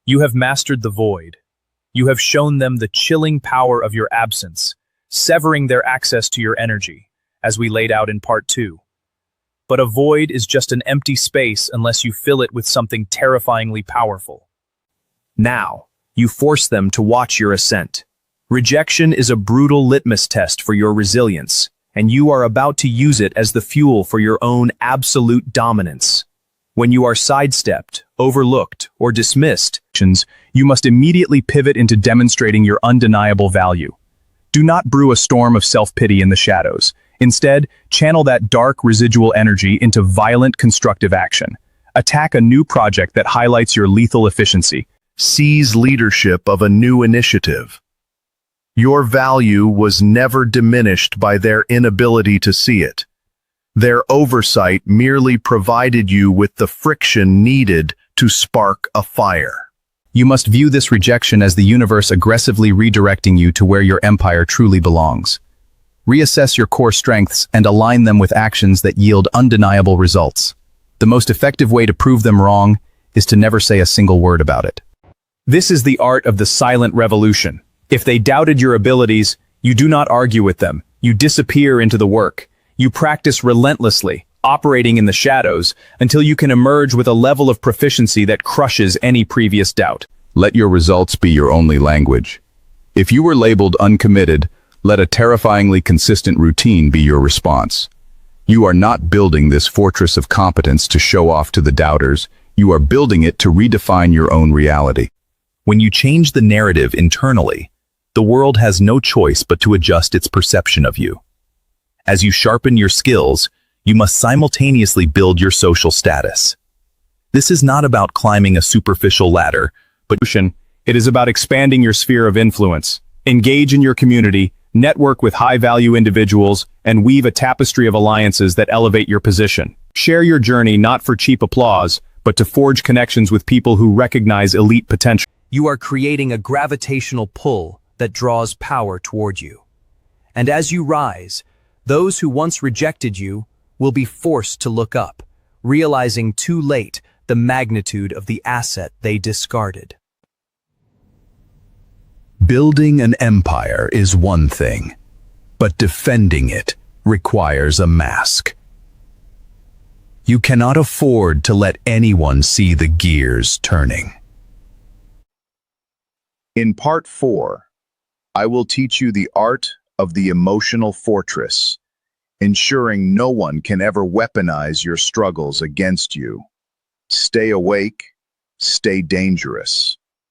You have mastered the void. You have shown them the chilling power of your absence, severing their access to your energy, as we laid out in part 2. But a void is just an empty space unless you fill it with something terrifyingly powerful. Now, you force them to watch your ascent. Rejection is a brutal litmus test for your resilience, and you are about to use it as the fuel for your own absolute dominance. When you are sidestepped, overlooked, or dismissed, you must immediately pivot into demonstrating your undeniable value. Do not brew a storm of self-pity in the shadows. Instead, channel that dark residual energy into violent constructive action. Attack a new project that highlights your lethal efficiency. Seize leadership of a new initiative. Your value was never diminished by their inability to see it. Their oversight merely provided you with the friction needed to spark a fire. You must view this rejection as the universe aggressively redirecting you to where your empire truly belongs. Reassess your core strengths and align them with actions that yield undeniable results. The most effective way to prove them wrong is to never say a single word about it. This is the art of the silent revolution. If they doubted your abilities, you do not argue with them. You disappear into the work. You practice relentlessly, operating in the shadows, until you can emerge with a level of proficiency that crushes any previous doubt. Let your results be your only language. If you were labeled uncommitted, let a terrifyingly consistent routine be your response. You are not building this fortress of competence to show off to the doubters. You are building it to redefine your own reality. When you change the narrative internally, the world has no choice but to adjust its perception of you. As you sharpen your skills, you must simultaneously build your social status. This is not about climbing a superficial ladder, but it is about expanding your sphere of influence. Engage in your community, network with high-value individuals, and weave a tapestry of alliances that elevate your position. Share your journey not for cheap applause, but to forge connections with people who recognize elite potential. You are creating a gravitational pull that draws power toward you. And as you rise, those who once rejected you will be forced to look up, realizing too late the magnitude of the asset they discarded. Building an empire is one thing, but defending it requires a mask. You cannot afford to let anyone see the gears turning. In part 4, I will teach you the art of the emotional fortress, ensuring no one can ever weaponize your struggles against you. Stay awake, stay dangerous.